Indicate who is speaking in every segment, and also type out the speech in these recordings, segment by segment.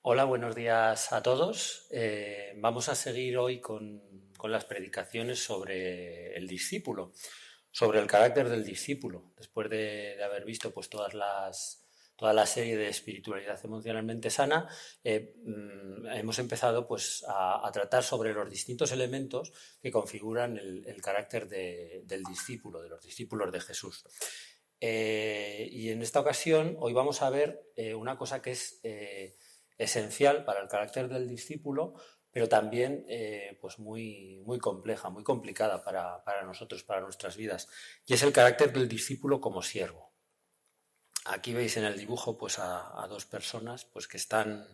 Speaker 1: Hola, buenos días a todos. Vamos a seguir hoy con las predicaciones sobre el discípulo, sobre el carácter del discípulo. Después de haber visto pues, toda la serie de espiritualidad emocionalmente sana, hemos empezado pues, a tratar sobre los distintos elementos que configuran el carácter del discípulo, de los discípulos de Jesús. Y en esta ocasión, hoy vamos a ver una cosa que es esencial para el carácter del discípulo, pero también pues muy compleja, muy complicada para nosotros, para nuestras vidas, y es el carácter del discípulo como siervo. Aquí veis en el dibujo pues, a dos personas pues, que están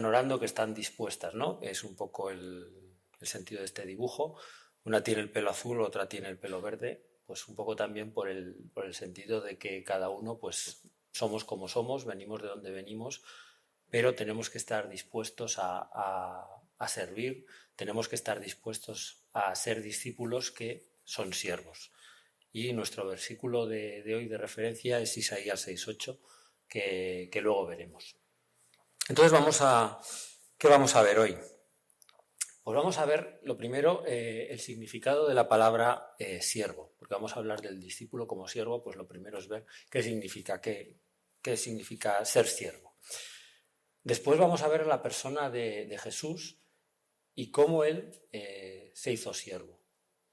Speaker 1: orando, que están dispuestas, ¿no? Es un poco el sentido de este dibujo. Una tiene el pelo azul, otra tiene el pelo verde, pues un poco también por el sentido de que cada uno pues somos como somos, venimos de donde venimos, pero tenemos que estar dispuestos a servir, tenemos que estar dispuestos a ser discípulos que son siervos. Y nuestro versículo de hoy de referencia es Isaías 6:8, que luego veremos. Entonces ¿qué vamos a ver hoy? Pues vamos a ver, lo primero, el significado de la palabra siervo, porque vamos a hablar del discípulo como siervo, pues lo primero es ver qué significa ser siervo. Después vamos a ver la persona de Jesús y cómo él se hizo siervo.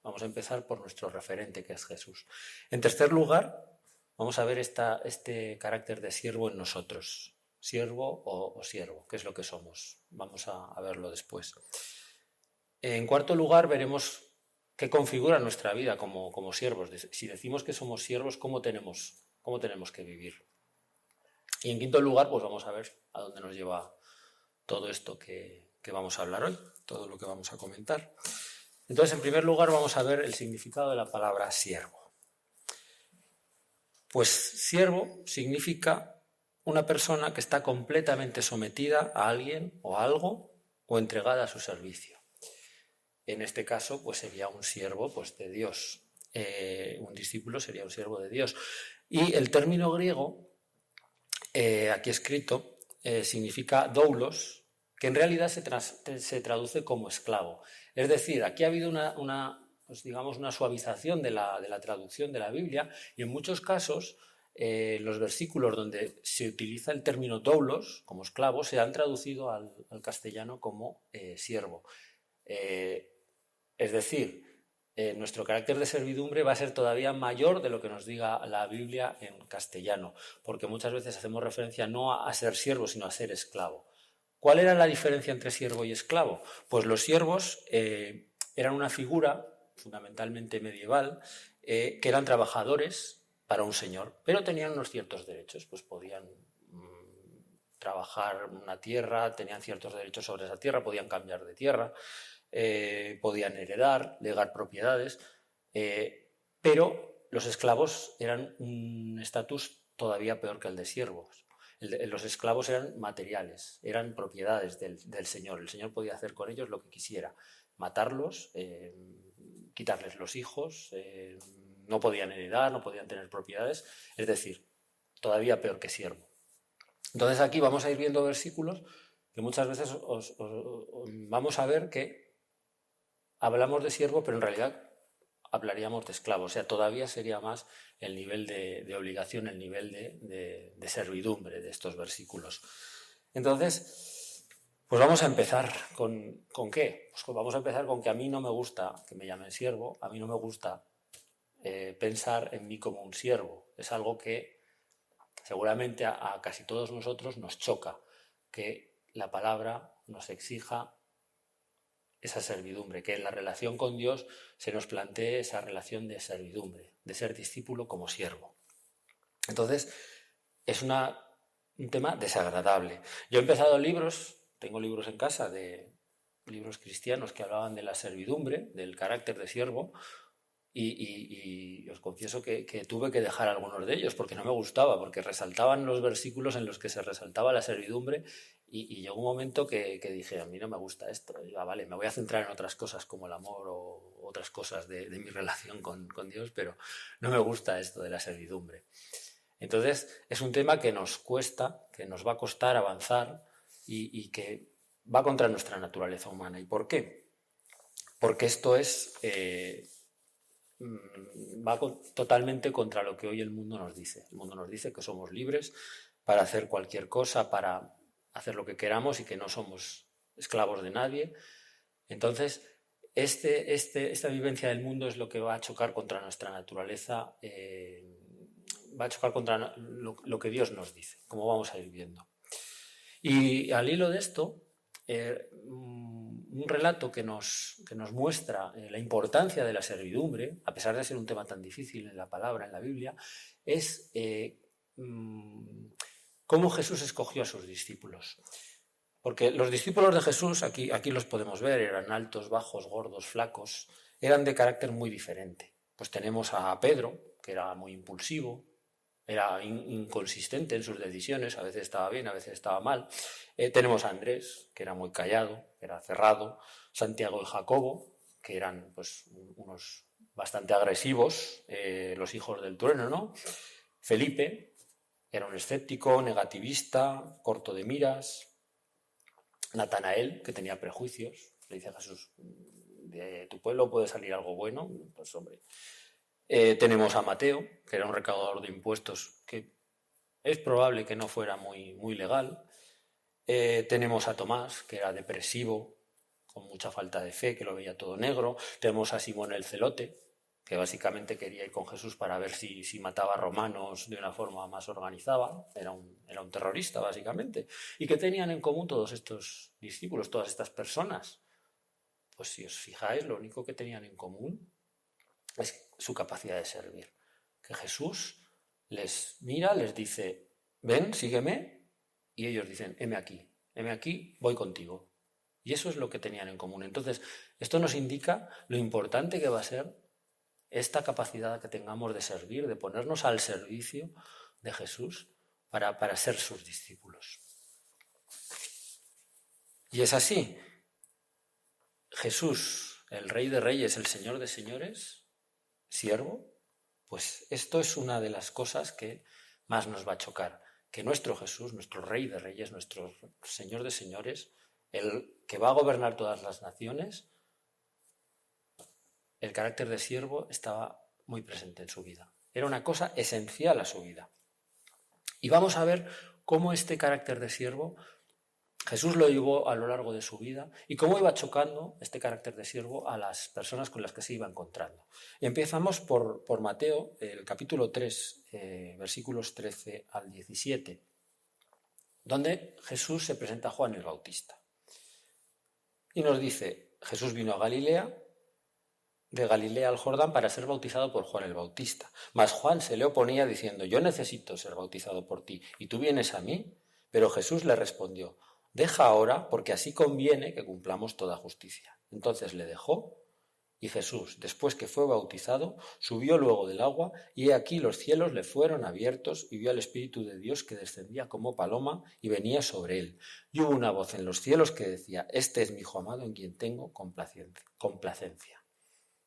Speaker 1: Vamos a empezar por nuestro referente, que es Jesús. En tercer lugar, vamos a ver este carácter de siervo en nosotros. Siervo o siervo, qué es lo que somos. Vamos a verlo después. En cuarto lugar, veremos qué configura nuestra vida como siervos. Si decimos que somos siervos, ¿cómo tenemos que vivir? Y en quinto lugar, pues vamos a ver a dónde nos lleva todo esto que vamos a hablar hoy, todo lo que vamos a comentar. Entonces, en primer lugar, vamos a ver el significado de la palabra siervo. Pues siervo significa una persona que está completamente sometida a alguien o a algo o entregada a su servicio. En este caso, pues sería un siervo pues, de Dios. Un discípulo sería un siervo de Dios. Y el término griego, aquí escrito, significa doulos, que en realidad se traduce como esclavo. Es decir, aquí ha habido pues digamos una suavización de la traducción de la Biblia, y en muchos casos los versículos donde se utiliza el término doulos, como esclavo, se han traducido al castellano como siervo. Es decir, nuestro carácter de servidumbre va a ser todavía mayor de lo que nos diga la Biblia en castellano, porque muchas veces hacemos referencia no a ser siervo, sino a ser esclavo. ¿Cuál era la diferencia entre siervo y esclavo? Pues los siervos eran una figura fundamentalmente medieval, que eran trabajadores para un señor, pero tenían unos ciertos derechos, pues podían trabajar una tierra, tenían ciertos derechos sobre esa tierra, podían cambiar de tierra, podían heredar, legar propiedades, pero los esclavos eran un estatus todavía peor que el de siervos. Los esclavos eran materiales, eran propiedades del Señor. El Señor podía hacer con ellos lo que quisiera, matarlos, quitarles los hijos, no podían heredar, no podían tener propiedades, es decir, todavía peor que siervo. Entonces aquí vamos a ir viendo versículos que muchas veces vamos a ver que hablamos de siervo, pero en realidad hablaríamos de esclavo. O sea, todavía sería más el nivel de obligación, el nivel de servidumbre de estos versículos. Entonces, pues vamos a empezar ¿con qué? Pues vamos a empezar con que a mí no me gusta que me llamen siervo, a mí no me gusta pensar en mí como un siervo. Es algo que seguramente a casi todos nosotros nos choca, que la palabra nos exija esa servidumbre, que en la relación con Dios se nos plantee esa relación de servidumbre, de ser discípulo como siervo. Entonces, es un tema desagradable. Yo he empezado tengo libros en casa de libros cristianos que hablaban de la servidumbre, del carácter de siervo, y os confieso que tuve que dejar algunos de ellos porque no me gustaba, porque resaltaban los versículos en los que se resaltaba la servidumbre, y llegó un momento que dije, a mí no me gusta esto, y vale, me voy a centrar en otras cosas como el amor o otras cosas de mi relación con Dios, pero no me gusta esto de la servidumbre. Entonces es un tema que nos cuesta, que nos va a costar avanzar, y que va contra nuestra naturaleza humana. ¿Y por qué? Porque esto va totalmente contra lo que hoy el mundo nos dice. El mundo nos dice que somos libres para hacer cualquier cosa, para hacer lo que queramos y que no somos esclavos de nadie. Entonces, esta vivencia del mundo es lo que va a chocar contra nuestra naturaleza, va a chocar contra lo que Dios nos dice, como vamos a ir viendo. Y al hilo de esto, un relato que nos muestra la importancia de la servidumbre, a pesar de ser un tema tan difícil en la palabra, en la Biblia, es cómo Jesús escogió a sus discípulos. Porque los discípulos de Jesús, aquí los podemos ver, eran altos, bajos, gordos, flacos, eran de carácter muy diferente. Pues tenemos a Pedro, que era muy impulsivo, era inconsistente en sus decisiones, a veces estaba bien, a veces estaba mal. Tenemos a Andrés, que era muy callado, que era cerrado. Santiago y Jacobo, que eran pues unos bastante agresivos, los hijos del trueno, ¿no? Felipe era un escéptico, negativista, corto de miras. Natanael, que tenía prejuicios, le dice a Jesús, de tu pueblo puede salir algo bueno, pues hombre. Tenemos a Mateo, que era un recaudador de impuestos que es probable que no fuera muy legal. Tenemos a Tomás, que era depresivo, con mucha falta de fe, que lo veía todo negro. Tenemos a Simón el Celote, que básicamente quería ir con Jesús para ver si mataba a romanos de una forma más organizada. Era un terrorista, básicamente. ¿Y qué tenían en común todos estos discípulos, todas estas personas? Pues si os fijáis, lo único que tenían en común es su capacidad de servir. Que Jesús les mira, les dice, ven, sígueme, y ellos dicen, heme aquí, voy contigo. Y eso es lo que tenían en común. Entonces, esto nos indica lo importante que va a ser esta capacidad que tengamos de servir, de ponernos al servicio de Jesús para ser sus discípulos. Y es así. Jesús, el Rey de Reyes, el Señor de Señores, siervo, pues esto es una de las cosas que más nos va a chocar. Que nuestro Jesús, nuestro Rey de Reyes, nuestro Señor de Señores, el que va a gobernar todas las naciones, el carácter de siervo estaba muy presente en su vida. Era una cosa esencial a su vida. Y vamos a ver cómo este carácter de siervo Jesús lo llevó a lo largo de su vida y cómo iba chocando este carácter de siervo a las personas con las que se iba encontrando. Y empezamos por Mateo, el capítulo 3, versículos 13 al 17, donde Jesús se presenta a Juan el Bautista. Y nos dice, Jesús vino a Galilea, de Galilea al Jordán para ser bautizado por Juan el Bautista. Mas Juan se le oponía diciendo, yo necesito ser bautizado por ti, ¿y tú vienes a mí? Pero Jesús le respondió, deja ahora, porque así conviene que cumplamos toda justicia. Entonces le dejó, y Jesús, después que fue bautizado, subió luego del agua, y he aquí los cielos le fueron abiertos, y vio al Espíritu de Dios que descendía como paloma y venía sobre él. Y hubo una voz en los cielos que decía, este es mi Hijo amado en quien tengo complacencia.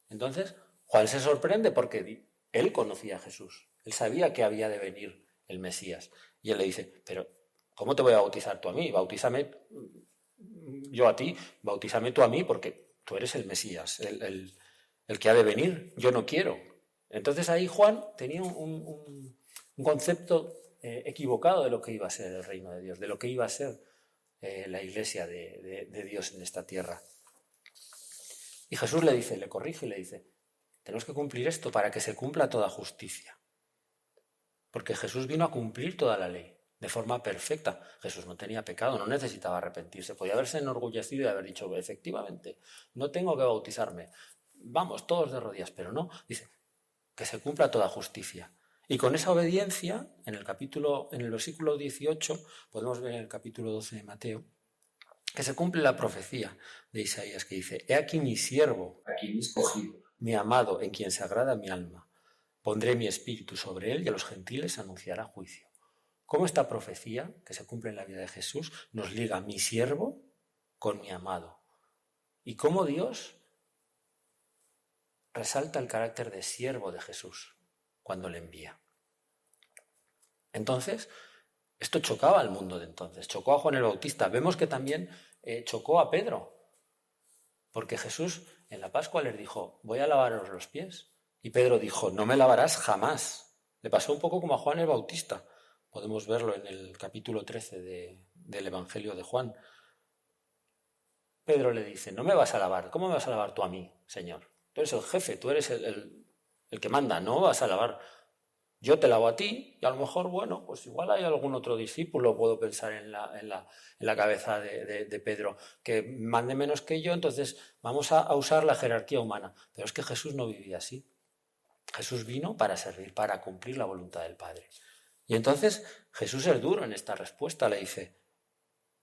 Speaker 1: Entonces, Juan se sorprende porque él conocía a Jesús. Él sabía que había de venir el Mesías. Y él le dice, pero ¿cómo te voy a bautizar tú a mí? Bautízame yo a ti, bautízame tú a mí porque tú eres el Mesías, el que ha de venir. Yo no quiero. Entonces ahí Juan tenía un concepto equivocado de lo que iba a ser el reino de Dios, de lo que iba a ser la iglesia de Dios en esta tierra. Y Jesús le dice, le corrige y le dice, tenemos que cumplir esto para que se cumpla toda justicia. Porque Jesús vino a cumplir toda la ley de forma perfecta. Jesús no tenía pecado, no necesitaba arrepentirse. Podía haberse enorgullecido y haber dicho, efectivamente, no tengo que bautizarme. Vamos, todos de rodillas, pero no. Dice, que se cumpla toda justicia. Y con esa obediencia, en el versículo 18, podemos ver en el capítulo 12 de Mateo, que se cumple la profecía de Isaías que dice, he aquí mi siervo, a quien he escogido, mi amado, en quien se agrada mi alma. Pondré mi espíritu sobre él y a los gentiles anunciará juicio. ¿Cómo esta profecía, que se cumple en la vida de Jesús, nos liga mi siervo con mi amado? Y cómo Dios resalta el carácter de siervo de Jesús cuando le envía. Entonces, Esto chocaba al mundo de entonces, chocó a Juan el Bautista. Vemos que también chocó a Pedro, porque Jesús en la Pascua les dijo, voy a lavaros los pies. Y Pedro dijo, no me lavarás jamás. Le pasó un poco como a Juan el Bautista. Podemos verlo en el capítulo 13 del Evangelio de Juan. Pedro le dice, no me vas a lavar. ¿Cómo me vas a lavar tú a mí, Señor? Tú eres el jefe, tú eres el que manda, no vas a lavar. Yo te lavo a ti y a lo mejor, bueno, pues igual hay algún otro discípulo, puedo pensar en la cabeza de Pedro, que mande menos que yo, entonces vamos a usar la jerarquía humana. Pero es que Jesús no vivía así. Jesús vino para servir, para cumplir la voluntad del Padre. Y entonces Jesús es duro en esta respuesta, le dice,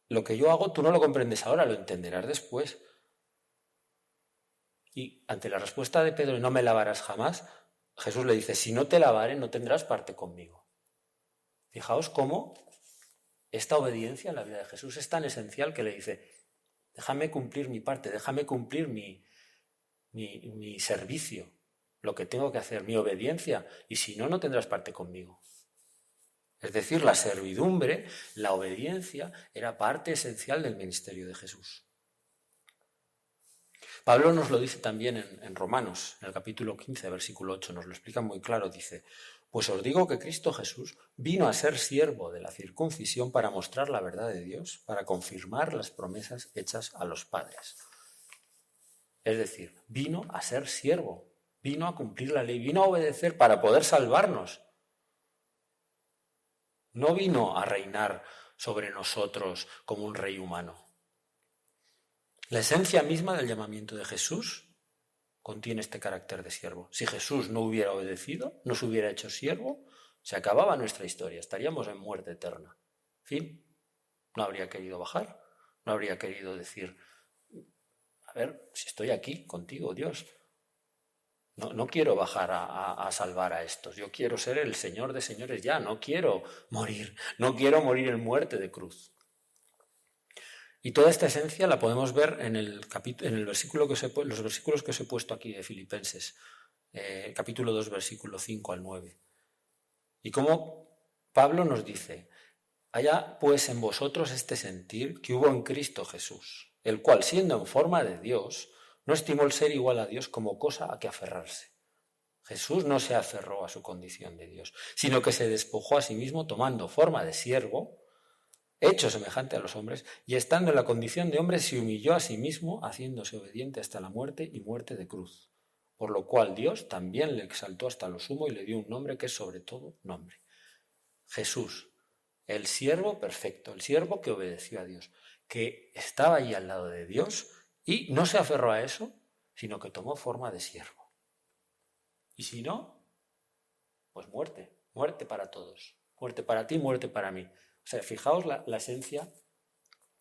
Speaker 1: lo que yo hago tú no lo comprendes ahora, lo entenderás después. Y ante la respuesta de Pedro, no me lavarás jamás, Jesús le dice, si no te lavare no tendrás parte conmigo. Fijaos cómo esta obediencia en la vida de Jesús es tan esencial que le dice, déjame cumplir mi parte, déjame cumplir mi servicio, lo que tengo que hacer, mi obediencia, y si no, no tendrás parte conmigo. Es decir, la servidumbre, la obediencia, era parte esencial del ministerio de Jesús. Pablo nos lo dice también en Romanos, en el capítulo 15, versículo 8, nos lo explica muy claro, dice, pues os digo que Cristo Jesús vino a ser siervo de la circuncisión para mostrar la verdad de Dios, para confirmar las promesas hechas a los padres. Es decir, vino a ser siervo, vino a cumplir la ley, vino a obedecer para poder salvarnos. No vino a reinar sobre nosotros como un rey humano. La esencia misma del llamamiento de Jesús contiene este carácter de siervo. Si Jesús no hubiera obedecido, no se hubiera hecho siervo, se acababa nuestra historia, estaríamos en muerte eterna. Fin. No habría querido bajar, no habría querido decir, a ver, si estoy aquí contigo, Dios, no quiero bajar a salvar a estos, yo quiero ser el Señor de señores ya, no quiero morir en muerte de cruz. Y toda esta esencia la podemos ver en los versículos que os he puesto aquí de Filipenses, capítulo 2, versículo 5 al 9. Y como Pablo nos dice, haya pues en vosotros este sentir que hubo en Cristo Jesús, el cual siendo en forma de Dios, no estimó el ser igual a Dios como cosa a que aferrarse. Jesús no se aferró a su condición de Dios, sino que se despojó a sí mismo tomando forma de siervo, hecho semejante a los hombres, y estando en la condición de hombre se humilló a sí mismo, haciéndose obediente hasta la muerte y muerte de cruz. Por lo cual Dios también le exaltó hasta lo sumo y le dio un nombre que es sobre todo nombre. Jesús, el siervo perfecto, el siervo que obedeció a Dios, que estaba ahí al lado de Dios y no se aferró a eso, sino que tomó forma de siervo. Y si no, pues muerte para todos, muerte para ti, muerte para mí. O sea, fijaos la esencia,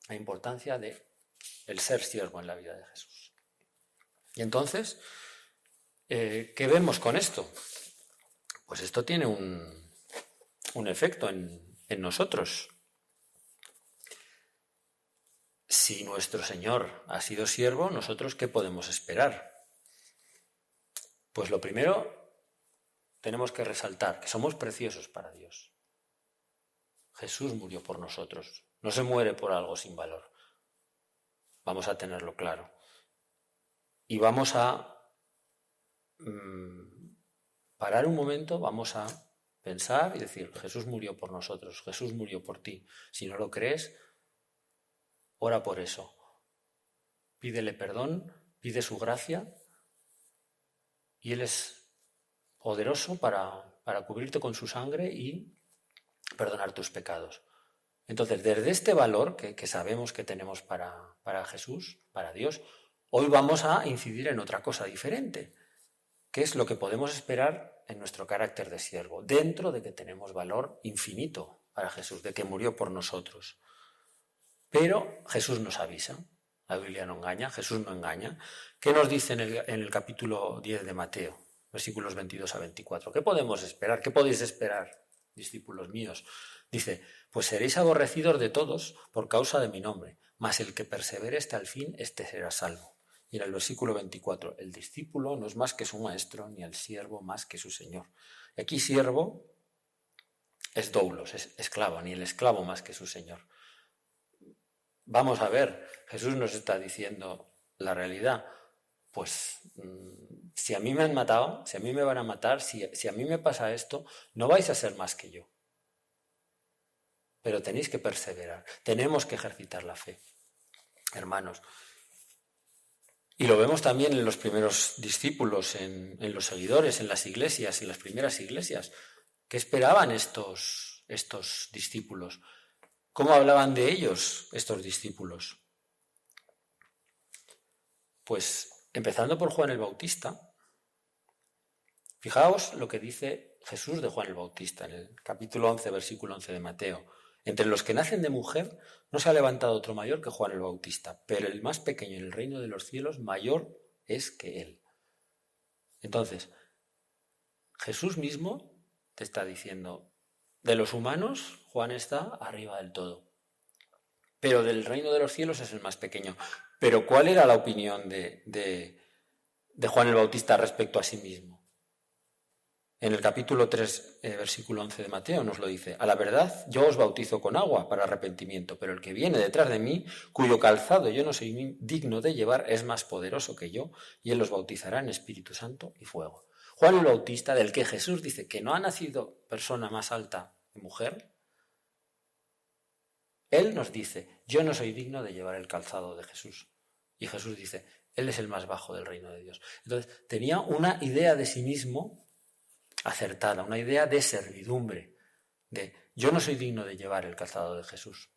Speaker 1: la importancia de el ser siervo en la vida de Jesús. Y entonces, ¿qué vemos con esto? Pues esto tiene un efecto en nosotros. Si nuestro Señor ha sido siervo, ¿nosotros qué podemos esperar? Pues lo primero, tenemos que resaltar que somos preciosos para Dios. Jesús murió por nosotros, no se muere por algo sin valor. Vamos a tenerlo claro. Y vamos a parar un momento, vamos a pensar y decir, Jesús murió por nosotros, Jesús murió por ti. Si no lo crees, ora por eso. Pídele perdón, pide su gracia y Él es poderoso para cubrirte con su sangre y perdonar tus pecados. Entonces, desde este valor que sabemos que tenemos para Jesús, para Dios, hoy vamos a incidir en otra cosa diferente, que es lo que podemos esperar en nuestro carácter de siervo, dentro de que tenemos valor infinito para Jesús, de que murió por nosotros. Pero Jesús nos avisa, la Biblia no engaña, Jesús no engaña. ¿Qué nos dice en el capítulo 10 de Mateo, versículos 22 a 24? ¿Qué podemos esperar? ¿Qué podéis esperar, discípulos míos? Dice, pues seréis aborrecidos de todos por causa de mi nombre, mas el que persevere hasta el fin, éste será salvo. Y en el versículo 24, el discípulo no es más que su maestro, ni el siervo más que su señor. Y aquí siervo es doulos, es esclavo, ni el esclavo más que su señor. Vamos a ver, Jesús nos está diciendo la realidad. Pues si a mí me han matado, si a mí me van a matar, si a mí me pasa esto, no vais a ser más que yo. Pero tenéis que perseverar, tenemos que ejercitar la fe, hermanos. Y lo vemos también en los primeros discípulos, en los seguidores, en las iglesias, en las primeras iglesias. ¿Qué esperaban estos discípulos? ¿Cómo hablaban de ellos estos discípulos? Pues empezando por Juan el Bautista. Fijaos lo que dice Jesús de Juan el Bautista en el capítulo 11, versículo 11 de Mateo. Entre los que nacen de mujer no se ha levantado otro mayor que Juan el Bautista, pero el más pequeño en el reino de los cielos mayor es que él. Entonces, Jesús mismo te está diciendo, de los humanos, Juan está arriba del todo, pero del reino de los cielos es el más pequeño. Pero ¿cuál era la opinión de Juan el Bautista respecto a sí mismo? En el capítulo 3, versículo 11 de Mateo nos lo dice: a la verdad, yo os bautizo con agua para arrepentimiento, pero el que viene detrás de mí, cuyo calzado yo no soy digno de llevar, es más poderoso que yo, y él os bautizará en Espíritu Santo y fuego. Juan el Bautista, del que Jesús dice que no ha nacido persona más alta que mujer, él nos dice, yo no soy digno de llevar el calzado de Jesús. Y Jesús dice, él es el más bajo del reino de Dios. Entonces, tenía una idea de sí mismo acertada, una idea de servidumbre, de yo no soy digno de llevar el calzado de Jesús.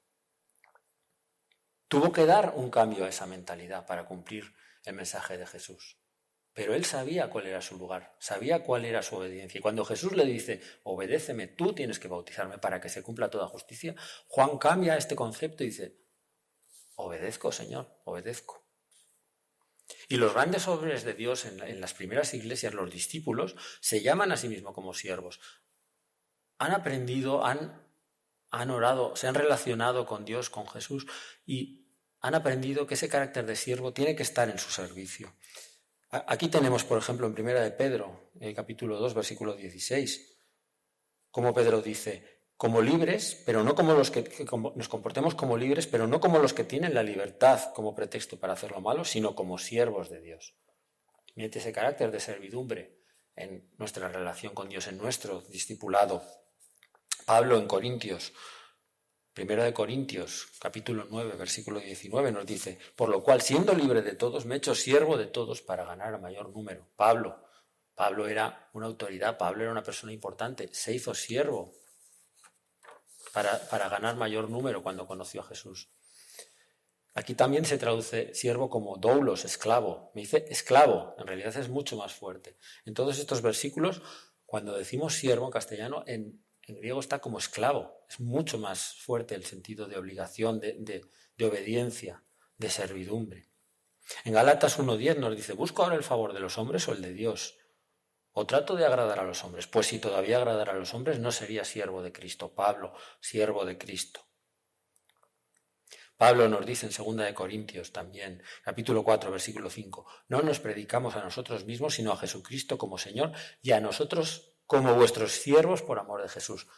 Speaker 1: Tuvo que dar un cambio a esa mentalidad para cumplir el mensaje de Jesús. Pero él sabía cuál era su lugar, sabía cuál era su obediencia. Y cuando Jesús le dice, obedéceme, tú tienes que bautizarme para que se cumpla toda justicia, Juan cambia este concepto y dice, obedezco, Señor, obedezco. Y los grandes hombres de Dios en las primeras iglesias, los discípulos, se llaman a sí mismos como siervos. Han aprendido, han orado, se han relacionado con Dios, con Jesús, y han aprendido que ese carácter de siervo tiene que estar en su servicio. Aquí tenemos, por ejemplo, en Primera de Pedro, capítulo 2, versículo 16, como Pedro dice, como libres, pero no como los que nos comportemos como libres, pero no como los que tienen la libertad como pretexto para hacer lo malo, sino como siervos de Dios. Miren ese carácter de servidumbre en nuestra relación con Dios, en nuestro discipulado. Pablo en Corintios, Primera de Corintios, capítulo 9, versículo 19, nos dice, por lo cual, siendo libre de todos, me he hecho siervo de todos para ganar a mayor número. Pablo era una autoridad, Pablo era una persona importante, se hizo siervo para ganar mayor número cuando conoció a Jesús. Aquí también se traduce siervo como doulos, esclavo. Me dice esclavo, en realidad es mucho más fuerte. En todos estos versículos, cuando decimos siervo en castellano, en griego está como esclavo. Es mucho más fuerte el sentido de obligación, de obediencia, de servidumbre. En Gálatas 1:10 nos dice, ¿busco ahora el favor de los hombres o el de Dios? ¿O trato de agradar a los hombres? Pues si todavía agradara a los hombres, no sería siervo de Cristo. Pablo, siervo de Cristo. Pablo nos dice en 2 de Corintios también, capítulo 4, versículo 5, no nos predicamos a nosotros mismos, sino a Jesucristo como Señor y a nosotros como vuestros siervos por amor de Jesús.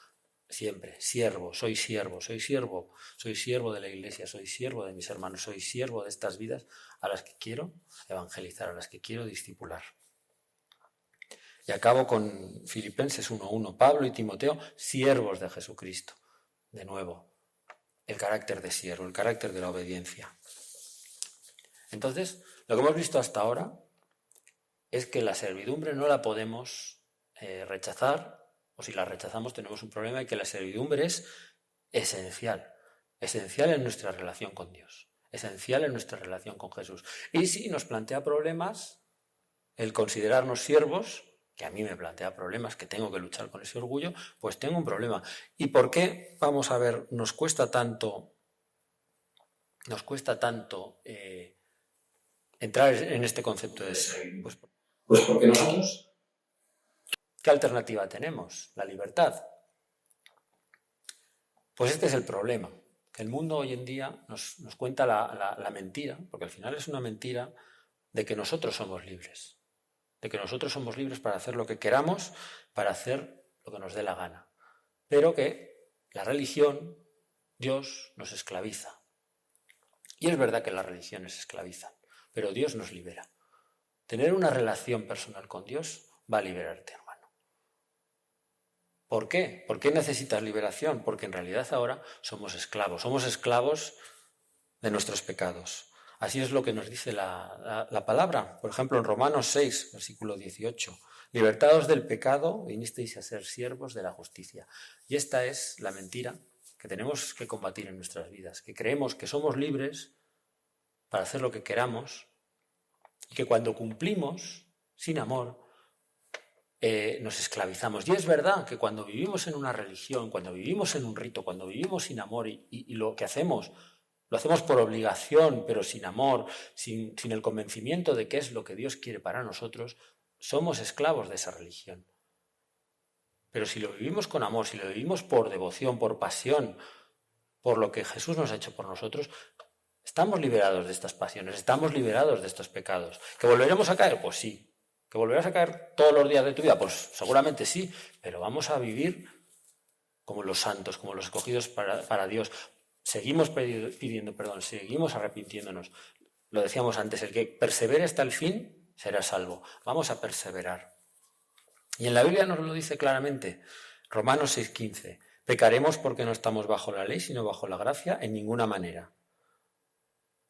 Speaker 1: Siempre, siervo, soy siervo de la iglesia, soy siervo de mis hermanos, soy siervo de estas vidas a las que quiero evangelizar, a las que quiero discipular. Y acabo con Filipenses 1:1, Pablo y Timoteo, siervos de Jesucristo. De nuevo, el carácter de siervo, el carácter de la obediencia. Entonces, lo que hemos visto hasta ahora es que la servidumbre no la podemos rechazar, o si la rechazamos tenemos un problema, y que la servidumbre es esencial en nuestra relación con Dios, esencial en nuestra relación con Jesús. Y si nos plantea problemas, el considerarnos siervos, que a mí me plantea problemas, que tengo que luchar con ese orgullo, pues tengo un problema. ¿Y por qué, vamos a ver, nos cuesta tanto entrar en este concepto de ser? Pues porque nosotros, ¿qué alternativa tenemos? La libertad. Pues este es el problema. El mundo hoy en día nos cuenta la mentira, porque al final es una mentira de que nosotros somos libres. De que nosotros somos libres para hacer lo que queramos, para hacer lo que nos dé la gana. pero que la religión, Dios, nos esclaviza. Y es verdad que las religiones esclavizan, pero Dios nos libera. Tener una relación personal con Dios va a liberarte, hermano. ¿Por qué? ¿Por qué necesitas liberación? Porque en realidad ahora somos esclavos de nuestros pecados. Así es lo que nos dice la palabra. Por ejemplo, en Romanos 6, versículo 18. Libertados del pecado, vinisteis a ser siervos de la justicia. Y esta es la mentira que tenemos que combatir en nuestras vidas, que creemos que somos libres para hacer lo que queramos y que cuando cumplimos sin amor nos esclavizamos. Y es verdad que cuando vivimos en una religión, cuando vivimos en un rito, cuando vivimos sin amor y lo que hacemos, lo hacemos por obligación, pero sin amor, sin el convencimiento de qué es lo que Dios quiere para nosotros, somos esclavos de esa religión. Pero si lo vivimos con amor, si lo vivimos por devoción, por pasión, por lo que Jesús nos ha hecho por nosotros, estamos liberados de estas pasiones, estamos liberados de estos pecados. ¿Que volveremos a caer? Pues sí. ¿Que volverás a caer todos los días de tu vida? Pues seguramente sí, pero vamos a vivir como los santos, como los escogidos para Dios. Seguimos pidiendo perdón, seguimos arrepintiéndonos. Lo decíamos antes, el que persevere hasta el fin será salvo. Vamos a perseverar. Y en la Biblia nos lo dice claramente, Romanos 6:15. Pecaremos porque no estamos bajo la ley, sino bajo la gracia en ninguna manera.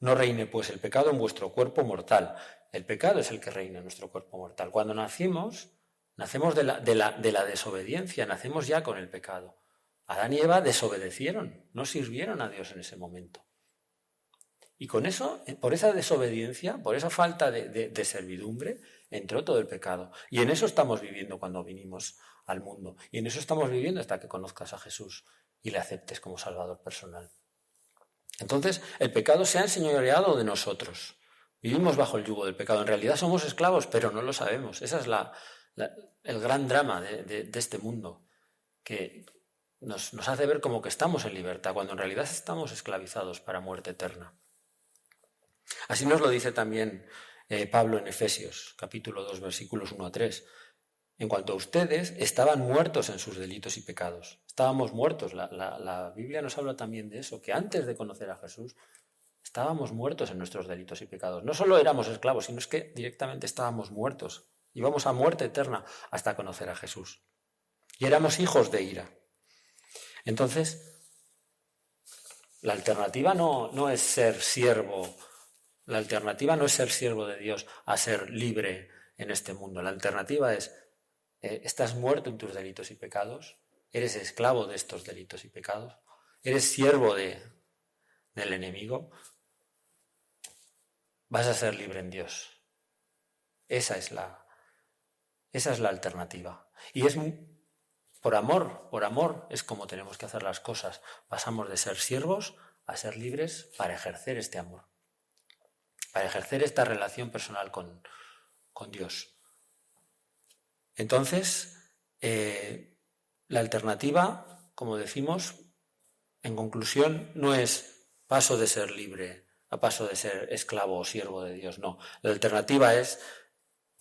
Speaker 1: No reine pues el pecado en vuestro cuerpo mortal. El pecado es el que reina en nuestro cuerpo mortal. Cuando nacemos de la desobediencia, nacemos ya con el pecado. Adán y Eva desobedecieron, no sirvieron a Dios en ese momento. Y con eso, por esa desobediencia, por esa falta de servidumbre, entró todo el pecado. Y en eso estamos viviendo cuando vinimos al mundo. Y en eso estamos viviendo hasta que conozcas a Jesús y le aceptes como Salvador personal. Entonces, el pecado se ha enseñoreado de nosotros. Vivimos bajo el yugo del pecado. En realidad somos esclavos, pero no lo sabemos. Ese es el gran drama de este mundo, que nos hace ver como que estamos en libertad, cuando en realidad estamos esclavizados para muerte eterna. Así nos lo dice también Pablo en Efesios, capítulo 2, versículos 1 a 3. En cuanto a ustedes, estaban muertos en sus delitos y pecados. Estábamos muertos. La Biblia nos habla también de eso, que antes de conocer a Jesús, estábamos muertos en nuestros delitos y pecados. No solo éramos esclavos, sino es que directamente estábamos muertos. Íbamos a muerte eterna hasta conocer a Jesús. Y éramos hijos de ira. Entonces, la alternativa no es ser siervo. La alternativa no es ser siervo de Dios a ser libre en este mundo. La alternativa es, estás muerto en tus delitos y pecados, eres esclavo de estos delitos y pecados, eres siervo del enemigo, vas a ser libre en Dios. Esa es la alternativa. Y es por amor es como tenemos que hacer las cosas. Pasamos de ser siervos a ser libres para ejercer este amor, para ejercer esta relación personal con Dios. Entonces, la alternativa, como decimos, en conclusión, no es paso de ser libre a paso de ser esclavo o siervo de Dios, no. La alternativa es,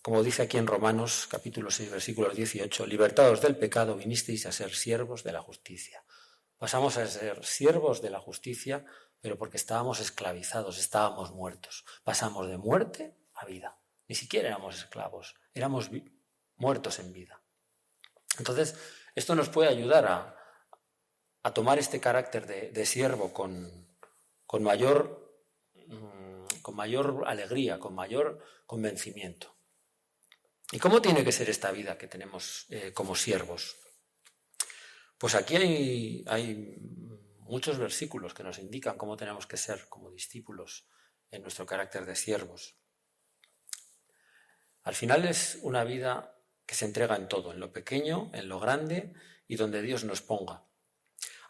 Speaker 1: como dice aquí en Romanos capítulo 6, versículos 18, libertados del pecado vinisteis a ser siervos de la justicia. Pasamos a ser siervos de la justicia, pero porque estábamos esclavizados, estábamos muertos. Pasamos de muerte a vida. Ni siquiera éramos esclavos, éramos muertos en vida. Entonces, esto nos puede ayudar a tomar este carácter de siervo con mayor alegría, con mayor convencimiento. ¿Y cómo tiene que ser esta vida que tenemos como siervos? Pues aquí hay muchos versículos que nos indican cómo tenemos que ser como discípulos en nuestro carácter de siervos. Al final es una vida que se entrega en todo, en lo pequeño, en lo grande y donde Dios nos ponga.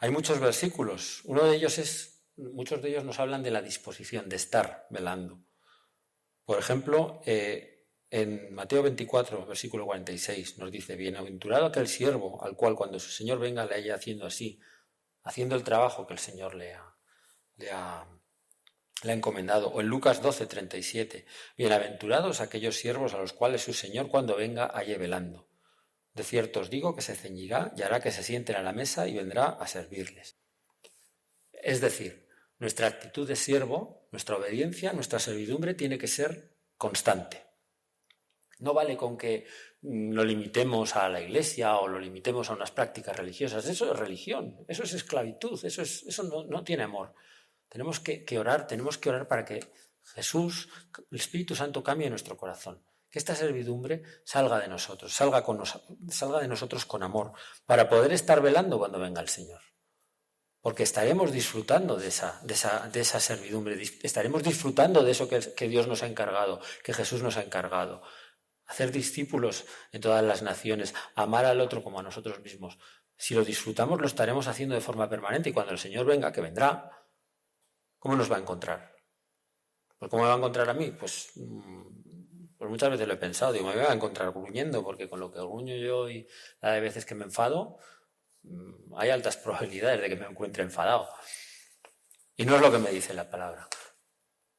Speaker 1: Hay muchos versículos, muchos de ellos nos hablan de la disposición, de estar velando. Por ejemplo, en Mateo 24, versículo 46, nos dice: bienaventurado aquel siervo al cual cuando su Señor venga le haya haciendo así, haciendo el trabajo que el Señor le ha encomendado. O en Lucas 12, 37, bienaventurados aquellos siervos a los cuales su Señor cuando venga halle velando. De cierto os digo que se ceñirá y hará que se sienten a la mesa y vendrá a servirles. Es decir, nuestra actitud de siervo, nuestra obediencia, nuestra servidumbre tiene que ser constante. No vale con que lo limitemos a la iglesia o lo limitemos a unas prácticas religiosas. Eso es religión, eso es esclavitud, eso no tiene amor. Tenemos que orar para que Jesús, el Espíritu Santo, cambie nuestro corazón. Que esta servidumbre salga de nosotros, salga de nosotros con amor, para poder estar velando cuando venga el Señor. Porque estaremos disfrutando de esa servidumbre, estaremos disfrutando de eso que Dios nos ha encargado, que Jesús nos ha encargado. Hacer discípulos en todas las naciones, amar al otro como a nosotros mismos. Si lo disfrutamos, lo estaremos haciendo de forma permanente y cuando el Señor venga, que vendrá, ¿cómo nos va a encontrar? Pues ¿cómo me va a encontrar a mí? Pues muchas veces lo he pensado, digo, me va a encontrar gruñendo, porque con lo que gruño yo y la de veces que me enfado, hay altas probabilidades de que me encuentre enfadado. Y no es lo que me dice la palabra.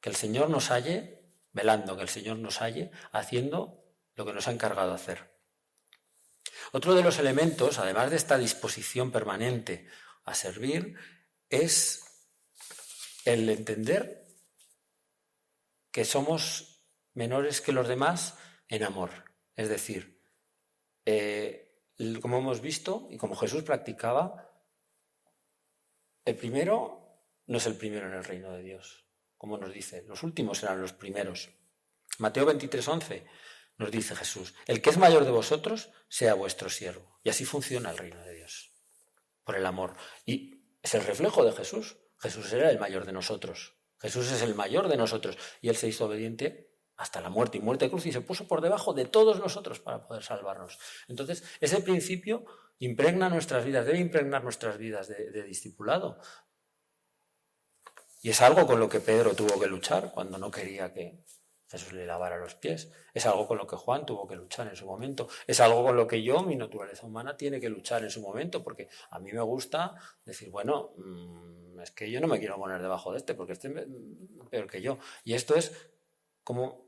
Speaker 1: Que el Señor nos halle velando, que el Señor nos halle haciendo lo que nos ha encargado hacer. Otro de los elementos, además de esta disposición permanente a servir, es el entender que somos menores que los demás en amor. Es decir, como hemos visto y como Jesús practicaba, el primero no es el primero en el reino de Dios, como nos dice, los últimos serán los primeros. Mateo 23:11 nos dice Jesús, el que es mayor de vosotros sea vuestro siervo. Y así funciona el reino de Dios, por el amor. Y es el reflejo de Jesús. Jesús era el mayor de nosotros. Jesús es el mayor de nosotros. Y Él se hizo obediente hasta la muerte y muerte de cruz y se puso por debajo de todos nosotros para poder salvarnos. Entonces, ese principio impregna nuestras vidas, debe impregnar nuestras vidas de discipulado. Y es algo con lo que Pedro tuvo que luchar cuando no quería que Jesús le lavara los pies. Es algo con lo que Juan tuvo que luchar en su momento. Es algo con lo que yo, mi naturaleza humana, tiene que luchar en su momento, porque a mí me gusta decir, bueno, es que yo no me quiero poner debajo de este, porque este es peor que yo. Y esto es como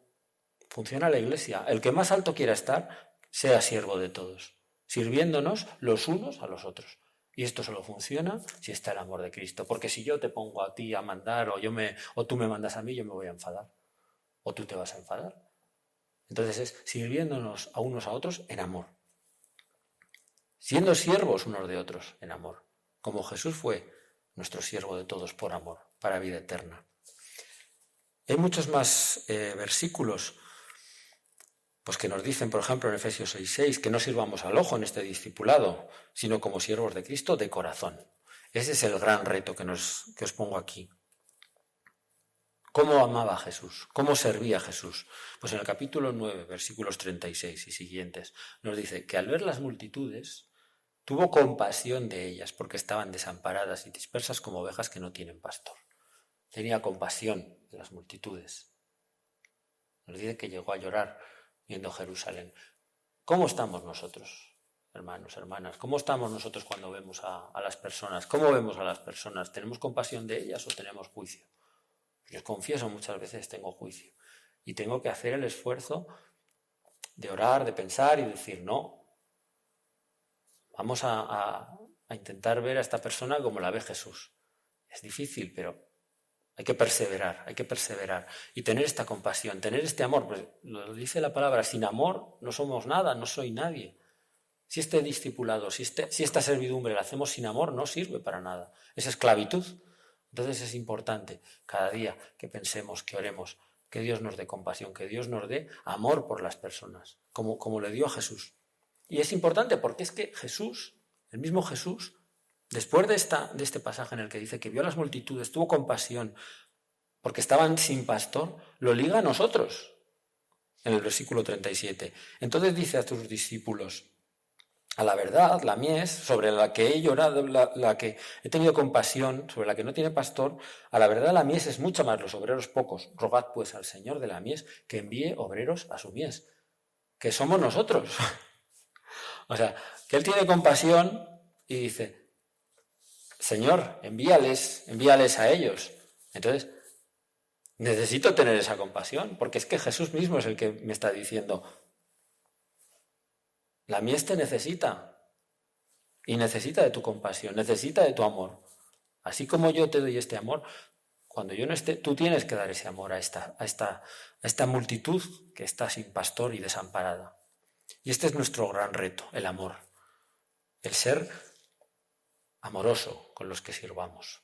Speaker 1: funciona la Iglesia. El que más alto quiera estar, sea siervo de todos, sirviéndonos los unos a los otros. Y esto solo funciona si está el amor de Cristo. Porque si yo te pongo a ti a mandar o tú me mandas a mí, yo me voy a enfadar. O tú te vas a enfadar. Entonces es sirviéndonos a unos a otros en amor. Siendo siervos unos de otros en amor. Como Jesús fue nuestro siervo de todos por amor, para vida eterna. Hay muchos más versículos pues que nos dicen, por ejemplo, en Efesios 6:6, que no sirvamos al ojo en este discipulado, sino como siervos de Cristo de corazón. Ese es el gran reto que os pongo aquí. ¿Cómo amaba a Jesús? ¿Cómo servía a Jesús? Pues en el capítulo 9, versículos 36 y siguientes, nos dice que al ver las multitudes, tuvo compasión de ellas porque estaban desamparadas y dispersas como ovejas que no tienen pastor. Tenía compasión de las multitudes. Nos dice que llegó a llorar viendo Jerusalén. ¿Cómo estamos nosotros, hermanos, hermanas? ¿Cómo estamos nosotros cuando vemos a las personas? ¿Cómo vemos a las personas? ¿Tenemos compasión de ellas o tenemos juicio? Yo os confieso, muchas veces tengo juicio y tengo que hacer el esfuerzo de orar, de pensar y decir, no, vamos a intentar ver a esta persona como la ve Jesús. Es difícil, pero hay que perseverar y tener esta compasión, tener este amor. Pues lo dice la palabra, sin amor no somos nada, no soy nadie. Si este discipulado, si esta servidumbre la hacemos sin amor, no sirve para nada. Es esclavitud. Entonces es importante cada día que pensemos, que oremos, que Dios nos dé compasión, que Dios nos dé amor por las personas, como le dio a Jesús. Y es importante porque es que Jesús, el mismo Jesús, después de este pasaje en el que dice que vio a las multitudes, tuvo compasión porque estaban sin pastor, lo liga a nosotros en el versículo 37. Entonces dice a sus discípulos, a la verdad, la mies, sobre la que he llorado, la que he tenido compasión, sobre la que no tiene pastor, a la verdad la mies es mucha más, los obreros pocos. Rogad pues al Señor de la mies que envíe obreros a su mies, que somos nosotros. O sea, que Él tiene compasión y dice, Señor, envíales a ellos. Entonces, necesito tener esa compasión, porque es que Jesús mismo es el que me está diciendo, La mies te necesita. Y necesita de tu compasión, necesita de tu amor. Así como yo te doy este amor, cuando yo no esté, tú tienes que dar ese amor a esta multitud que está sin pastor y desamparada. Y este es nuestro gran reto, el amor. El ser amoroso con los que sirvamos.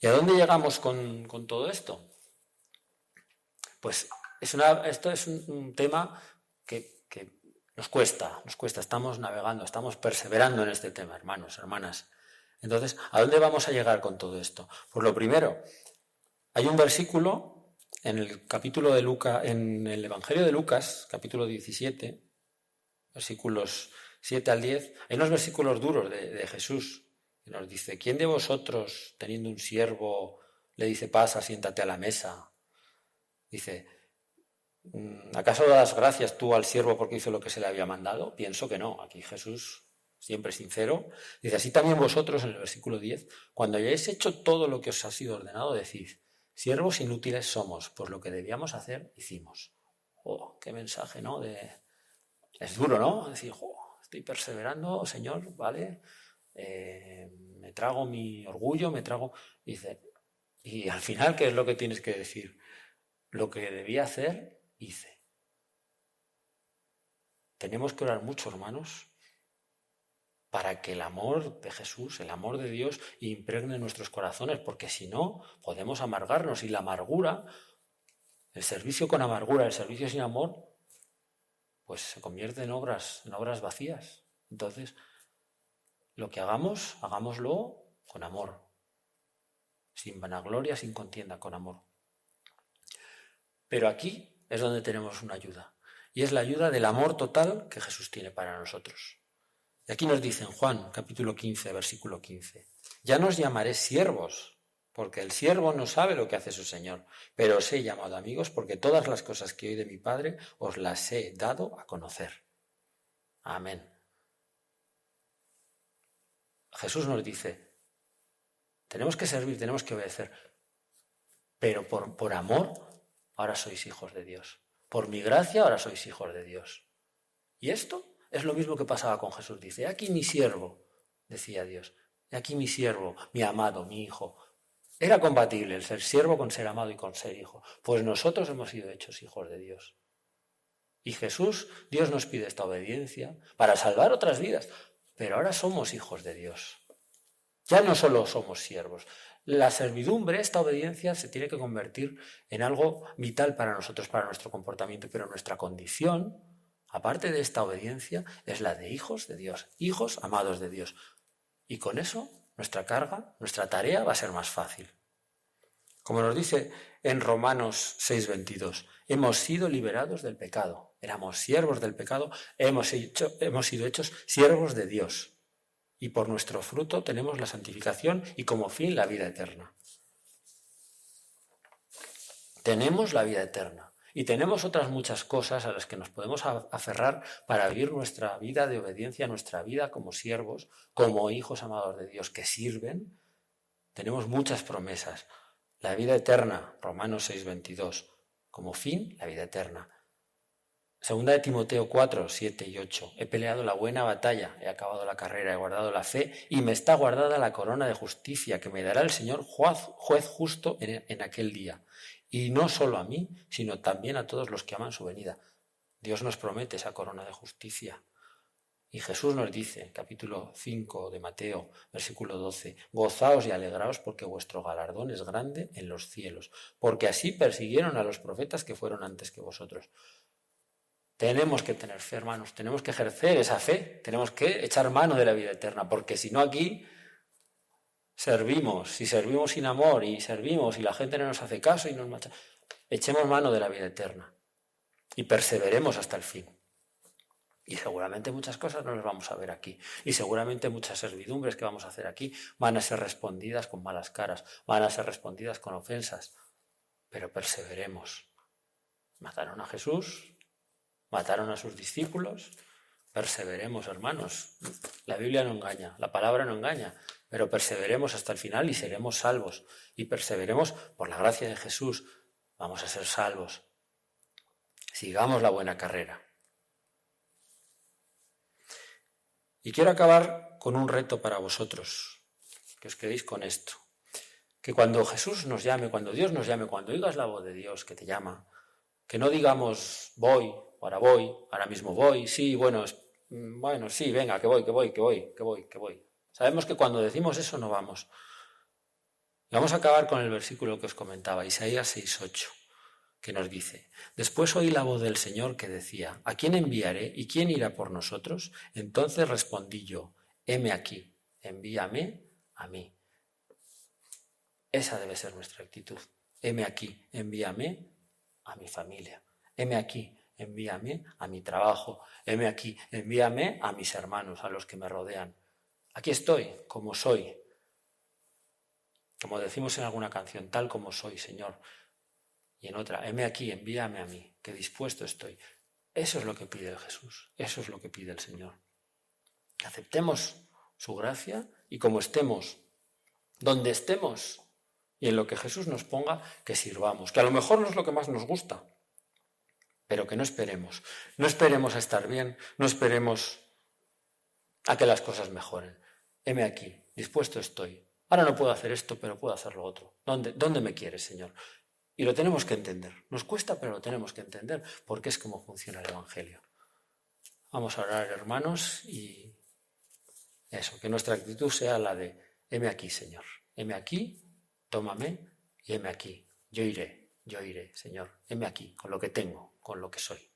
Speaker 1: ¿Y a dónde llegamos con todo esto? Pues esto es un tema que nos cuesta, estamos navegando, estamos perseverando en este tema, hermanos, hermanas. Entonces, ¿a dónde vamos a llegar con todo esto? Pues lo primero, hay un versículo en el capítulo de Lucas, en el Evangelio de Lucas, capítulo 17, versículos 7 al 10, hay unos versículos duros de Jesús, que nos dice: ¿quién de vosotros, teniendo un siervo, le dice pasa, siéntate a la mesa? Dice: ¿acaso das gracias tú al siervo porque hizo lo que se le había mandado? Pienso que no. Aquí Jesús, siempre sincero, dice: así también vosotros, en el versículo 10, cuando hayáis hecho todo lo que os ha sido ordenado, decid: siervos inútiles somos, pues lo que debíamos hacer, hicimos. Oh, qué mensaje, ¿no? Es duro, ¿no? Decir, estoy perseverando, Señor, ¿vale? Me trago mi orgullo, Dice, y al final, ¿qué es lo que tienes que decir? Lo que debía hacer, hice. Tenemos que orar mucho, hermanos, para que el amor de Jesús, el amor de Dios, impregne nuestros corazones, porque si no, podemos amargarnos, y la amargura, el servicio con amargura, el servicio sin amor, pues se convierte en obras vacías. Entonces, lo que hagamos, hagámoslo con amor, sin vanagloria, sin contienda, con amor. Pero aquí es donde tenemos una ayuda, y es la ayuda del amor total que Jesús tiene para nosotros. Y aquí nos dice en Juan, capítulo 15, versículo 15, ya no os llamaré siervos, porque el siervo no sabe lo que hace su Señor, pero os he llamado amigos, porque todas las cosas que oí de mi Padre os las he dado a conocer. Amén. Jesús nos dice, tenemos que servir, tenemos que obedecer, pero por amor, ahora sois hijos de Dios. Por mi gracia, ahora sois hijos de Dios. Y esto es lo mismo que pasaba con Jesús. Dice, aquí mi siervo, decía Dios, aquí mi siervo, mi amado, mi hijo. Era compatible el ser siervo con ser amado y con ser hijo. Pues nosotros hemos sido hechos hijos de Dios. Y Jesús, Dios nos pide esta obediencia para salvar otras vidas, pero ahora somos hijos de Dios. Ya no solo somos siervos. La servidumbre, esta obediencia, se tiene que convertir en algo vital para nosotros, para nuestro comportamiento, pero nuestra condición, aparte de esta obediencia, es la de hijos de Dios, hijos amados de Dios. Y con eso, nuestra carga, nuestra tarea va a ser más fácil. Como nos dice en Romanos 6:22, hemos sido liberados del pecado. Éramos siervos del pecado, hemos sido hechos siervos de Dios. Y por nuestro fruto tenemos la santificación y como fin la vida eterna. Tenemos la vida eterna y tenemos otras muchas cosas a las que nos podemos aferrar para vivir nuestra vida de obediencia, nuestra vida como siervos, como hijos amados de Dios que sirven. Tenemos muchas promesas. La vida eterna, Romanos 6:22. Como fin, la vida eterna. Segunda de Timoteo 4, 7 y 8. He peleado la buena batalla, he acabado la carrera, he guardado la fe y me está guardada la corona de justicia que me dará el Señor juez justo en aquel día. Y no solo a mí, sino también a todos los que aman su venida. Dios nos promete esa corona de justicia. Y Jesús nos dice, capítulo 5 de Mateo, versículo 12, gozaos y alegraos porque vuestro galardón es grande en los cielos, porque así persiguieron a los profetas que fueron antes que vosotros. Tenemos que tener fe, hermanos, tenemos que ejercer esa fe, tenemos que echar mano de la vida eterna, porque si no aquí servimos, si servimos sin amor y servimos y la gente no nos hace caso y nos macha, echemos mano de la vida eterna y perseveremos hasta el fin. Y seguramente muchas cosas no las vamos a ver aquí. Y seguramente muchas servidumbres que vamos a hacer aquí van a ser respondidas con malas caras, van a ser respondidas con ofensas, pero perseveremos. Mataron a Jesús, mataron a sus discípulos, perseveremos, hermanos. La Biblia no engaña, la palabra no engaña, pero perseveremos hasta el final y seremos salvos. Y perseveremos por la gracia de Jesús, vamos a ser salvos. Sigamos la buena carrera. Y quiero acabar con un reto para vosotros, que os quedéis con esto. Que cuando Jesús nos llame, cuando Dios nos llame, cuando oigas la voz de Dios que te llama, que no digamos voy, ahora mismo voy, sí, bueno, sí, venga, que voy. Sabemos que cuando decimos eso no vamos. Y vamos a acabar con el versículo que os comentaba, Isaías 6:8, que nos dice: después oí la voz del Señor que decía: ¿a quién enviaré y quién irá por nosotros? Entonces respondí yo: heme aquí, envíame a mí. Esa debe ser nuestra actitud. Heme aquí, envíame a mi familia. Heme aquí, envíame a mi trabajo. Heme aquí, envíame a mis hermanos, a los que me rodean. Aquí estoy, como soy. Como decimos en alguna canción, tal como soy, Señor. Y en otra, heme aquí, envíame a mí, que dispuesto estoy. Eso es lo que pide Jesús, eso es lo que pide el Señor. Que aceptemos su gracia y como estemos, donde estemos y en lo que Jesús nos ponga, que sirvamos. Que a lo mejor no es lo que más nos gusta, pero que no esperemos. No esperemos a estar bien, no esperemos a que las cosas mejoren. Heme aquí, dispuesto estoy. Ahora no puedo hacer esto, pero puedo hacer lo otro. ¿Dónde me quieres, Señor? Y lo tenemos que entender. Nos cuesta, pero lo tenemos que entender, porque es como funciona el Evangelio. Vamos a orar, hermanos, y eso, que nuestra actitud sea la de: heme aquí, Señor. Heme aquí, tómame, y heme aquí. Yo iré, Señor. Heme aquí, con lo que tengo, con lo que soy.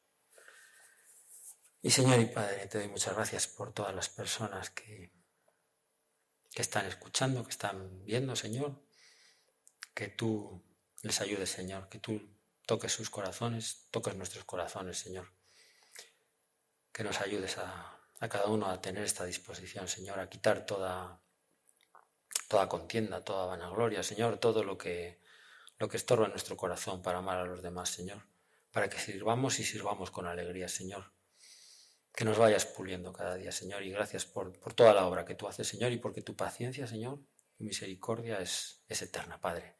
Speaker 1: Y Señor y Padre, te doy muchas gracias por todas las personas que están escuchando, que están viendo, Señor. Que tú les ayudes, Señor, que tú toques sus corazones, toques nuestros corazones, Señor. Que nos ayudes a cada uno a tener esta disposición, Señor, a quitar toda contienda, toda vanagloria, Señor, todo lo que estorba nuestro corazón para amar a los demás, Señor. Para que sirvamos y sirvamos con alegría, Señor. Que nos vayas puliendo cada día, Señor, y gracias por toda la obra que tú haces, Señor, y porque tu paciencia, Señor, tu misericordia es eterna, Padre.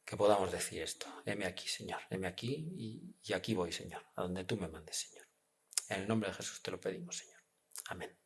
Speaker 1: Que podamos decir esto: heme aquí, Señor, heme aquí y aquí voy, Señor, a donde tú me mandes, Señor. En el nombre de Jesús te lo pedimos, Señor. Amén.